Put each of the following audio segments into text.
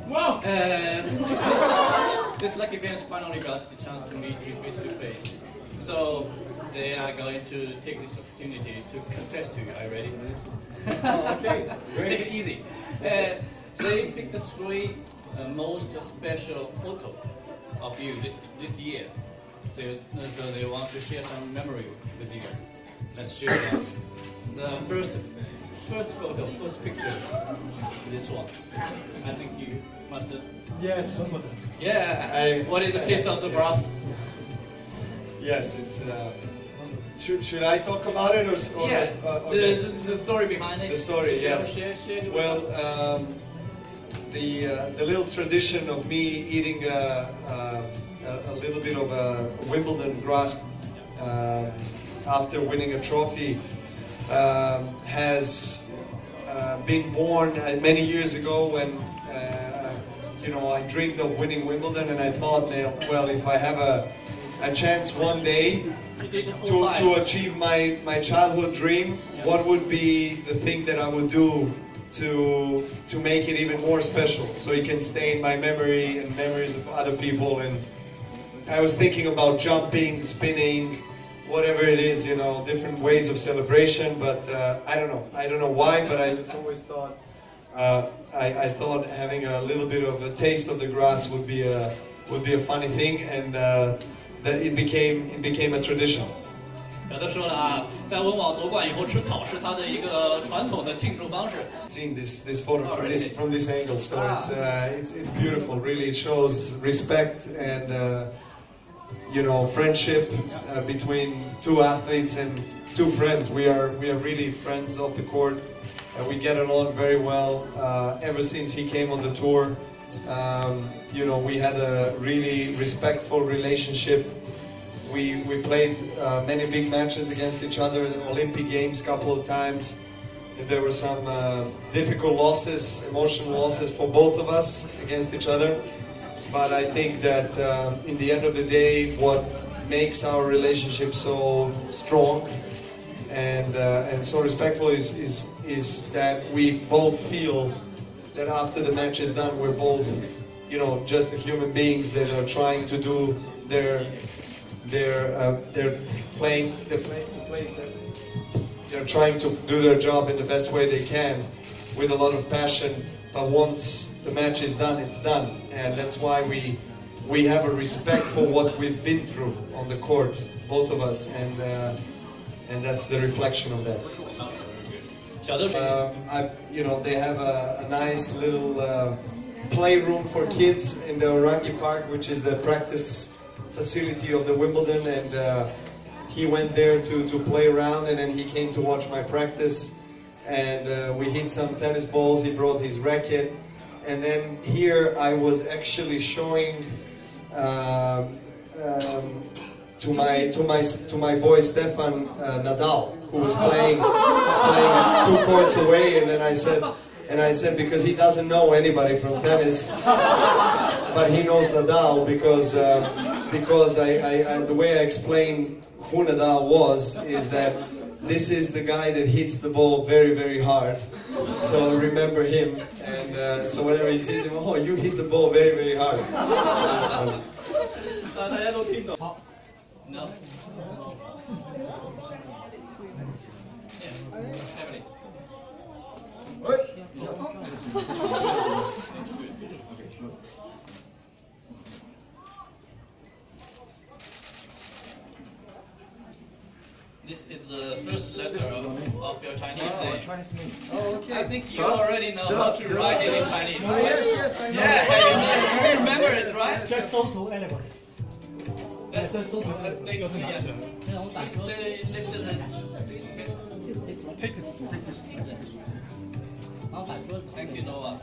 Wow! This lucky fans finally got the chance to meet you face to face. So they are going to take this opportunity to confess to you. Are you ready? Okay, Take it easy. They picked the three most special photo of you this year. So they want to share some memory with you. Let's share them. The first photo, first picture. This one. I think you must have. Yes, some of them. Yeah. What is the taste of the grass? Yes, it's. Should I talk about it or? Yeah. Okay. The story behind it. The story, yes. Share it well, the little tradition of me eating a little bit of a Wimbledon grass after winning a trophy has been born many years ago when I dreamed of winning Wimbledon, and I thought, well, if I have a chance one day to achieve my childhood dream, what would be the thing that I would do to make it even more special, so it can stay in my memory and memories of other people. And I was thinking about jumping, spinning, whatever it is, different ways of celebration, but I don't know why, but I just always thought I thought having a little bit of a taste of the grass would be a funny thing, and that it became a tradition. 有的说了啊，在温网夺冠以后吃草是他的一个传统的庆祝方式。 Seeing this photo from this angle, so it's beautiful. Really, it shows respect and friendship between two athletes and two friends. We are really friends off the court. We get along very well. Ever since he came on the tour, we had a really respectful relationship. We played many big matches against each other in the Olympic Games a couple of times. There were some difficult losses, emotional losses for both of us against each other. But I think that in the end of the day, what makes our relationship so strong and so respectful is that we both feel that after the match is done, we're both, just human beings that are trying to do they're trying to do their job in the best way they can with a lot of passion. But once the match is done, it's done, and that's why we have a respect for what we've been through on the court, both of us, and that's the reflection of that. They have a nice little playroom for kids in the Orangi Park, which is the practice facility of the Wimbledon, and he went there to play around, and then he came to watch my practice, and we hit some tennis balls. He brought his racket, and then here I was actually showing to my boy Stefan Nadal, who was playing 2 courts away, and then I said because he doesn't know anybody from tennis, but he knows Nadal because the way I explained who Nadal was is that this is the guy that hits the ball very, very hard. So remember him, and so whenever he sees him, oh, you hit the ball very, very hard. No. This is the first letter of your Chinese name. Chinese name. Oh, okay. I think you already know how to write it in Chinese. Yes, I know. Yeah, you remember it, right? Just so to elevate. Let's take it again. Thank you, Noah.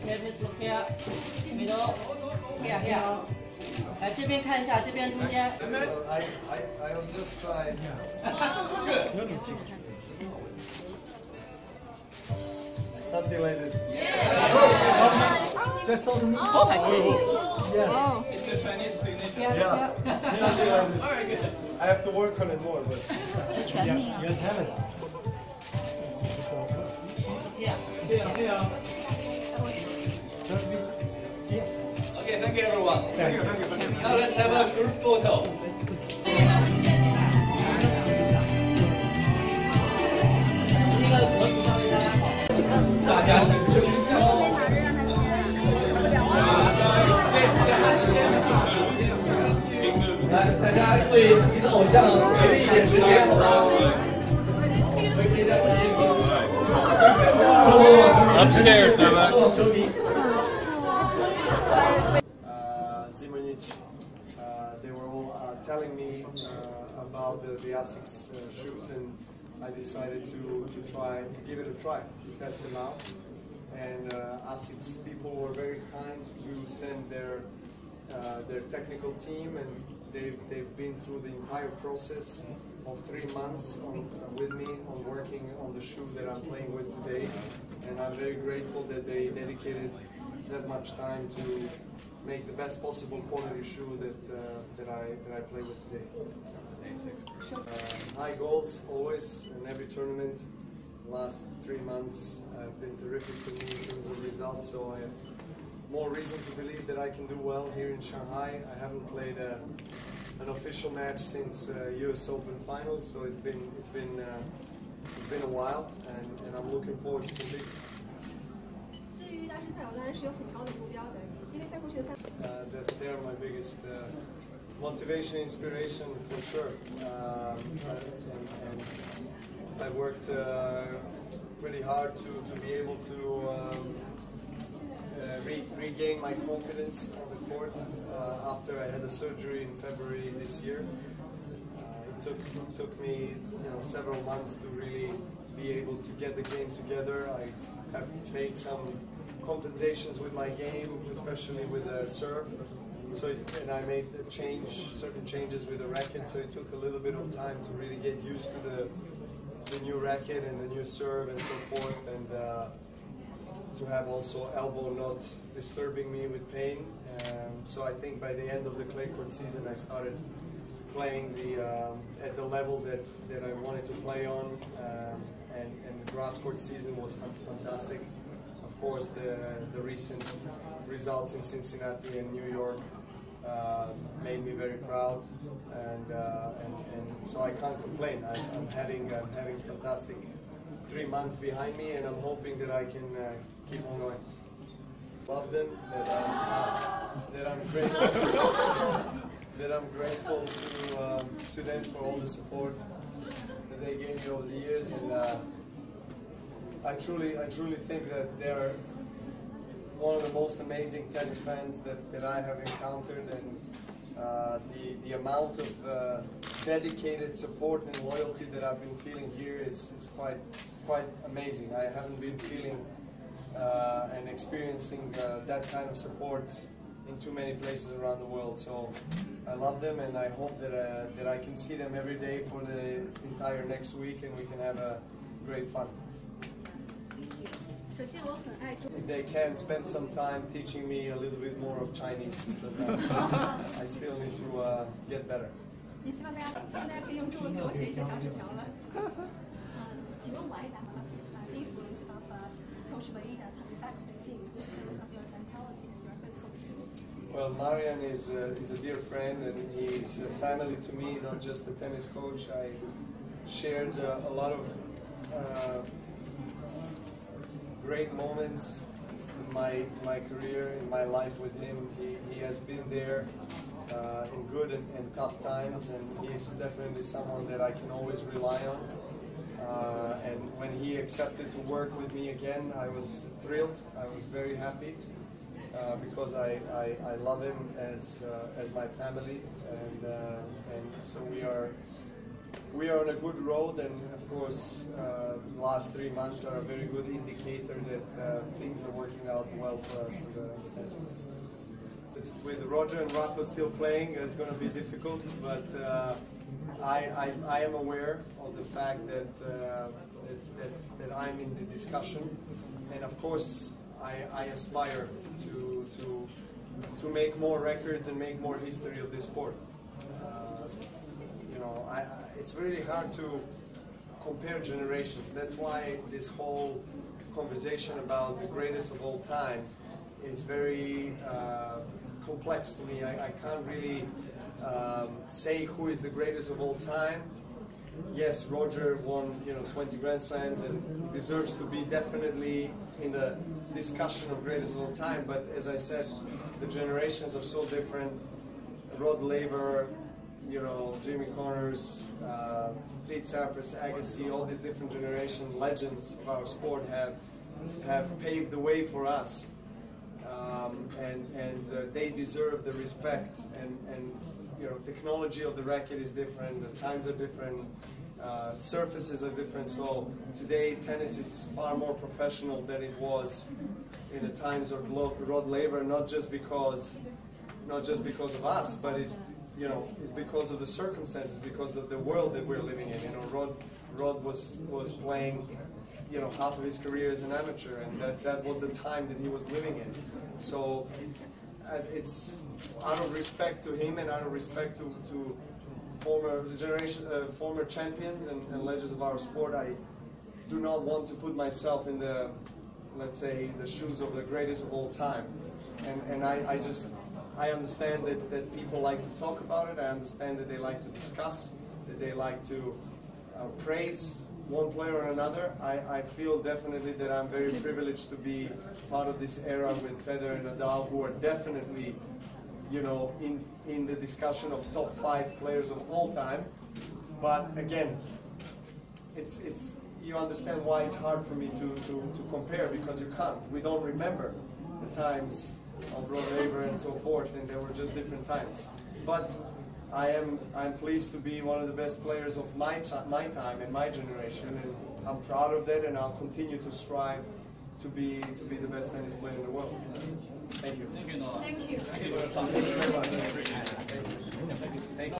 Okay, Miss look here. Middle. Here. 来这边看一下，这边中间。I'll just try. Something like this. Just so to me. It's a Chinese signature. Yeah, something like this. Very good. I have to work on it more, but yeah, you have it. Okay, thank you everyone. Now let's have a group photo. 大家请注意一下哦。来，大家为自己的偶像节约一点时间，好吗？维持一下视线。Upstairs, Zimonjic, they were all telling me about the ASICS shoes, and I decided to give it a try, to test them out. And ASICS people were very kind to send their technical team, and they've been through the entire process of 3 months with me on working on the shoe that I'm playing with today. And I'm very grateful that they dedicated that much time to make the best possible quality shoe that I play with today. High goals always in every tournament. Last 3 months have been terrific for me in terms of results, so I have more reason to believe that I can do well here in Shanghai. I haven't played an official match since US Open finals, so it's been a while, and I'm looking forward to competing. They are my biggest motivation, inspiration for sure. And I worked pretty hard to be able to regain my confidence on the court after I had a surgery in February this year. It took me several months to really be able to get the game together. I have made some compensations with my game, especially with the serve. And I made certain changes with the racket, so it took a little bit of time to really get used to the new racket and the new serve and so forth, and to have also elbow not disturbing me with pain. So I think by the end of the clay court season I started playing at the level that I wanted to play on, and the grass court season was fantastic. Of course, the recent results in Cincinnati and New York made me very proud, and so I can't complain. I'm having fantastic 3 months behind me, and I'm hoping that I can keep on going. Love them, that I'm grateful to them for all the support that they gave me over the years, and I truly think that they're one of the most amazing tennis fans that I have encountered, and the amount of dedicated support and loyalty that I've been feeling here is quite amazing. I haven't been feeling and experiencing that kind of support in too many places around the world. So I love them, and I hope that I can see them every day for the entire next week, and we can have a great fun. If they can spend some time teaching me a little bit more of Chinese, because I still need to get better. 你希望大家可以用中文给我写一些小纸条了。请问 why that influence of Coach Vajda coming back to the team in terms of your mentality and your physical strength? Well, Marian is a dear friend, and he's a family to me, not just a tennis coach. I shared a lot of great moments in my career, in my life with him. He has been there in good and tough times, and he's definitely someone that I can always rely on. And when he accepted to work with me again, I was thrilled. I was very happy because I love him as my family, and so we are on a good road, and of course last 3 months are a very good indicator that things are working out well for us in the tennis court. With Roger and Rafa still playing, it's going to be difficult, but I am aware of the fact that I'm in the discussion, and of course I aspire to make more records and make more history of this sport. You know, it's really hard to compare generations. That's why this whole conversation about the greatest of all time is very complex to me. I can't really say who is the greatest of all time. Yes, Roger won, 20 Grand Slams and deserves to be definitely in the discussion of greatest of all time. But as I said, the generations are so different. Rod Laver, Jimmy Connors, Pete Sampras, Agassi, all these different generation legends of our sport have paved the way for us, and they deserve the respect. And technology of the racket is different, the times are different, surfaces are different. So today tennis is far more professional than it was in the times of Rod Laver, not just because of us, but it's because of the circumstances, because of the world that we're living in. Rod was playing, half of his career as an amateur, and that was the time that he was living in. So it's out of respect to him and out of respect to former champions and legends of our sport, I do not want to put myself in the, let's say, the shoes of the greatest of all time. And I understand that people like to talk about it. I understand that they like to discuss, that they like to praise one player or another. I feel definitely that I'm very privileged to be part of this era with Federer and Nadal, who are definitely, in the discussion of top 5 players of all time. But again, you understand why it's hard for me to compare, because you can't. We don't remember the times of Rod Laver and so forth, and there were just different times. But I'm pleased to be one of the best players of my time and my generation, and I'm proud of that, and I'll continue to strive to be the best tennis player in the world. Thank you. Thank you, Noah. Thank you. Thank you for your time. Thank you very much. Thank you.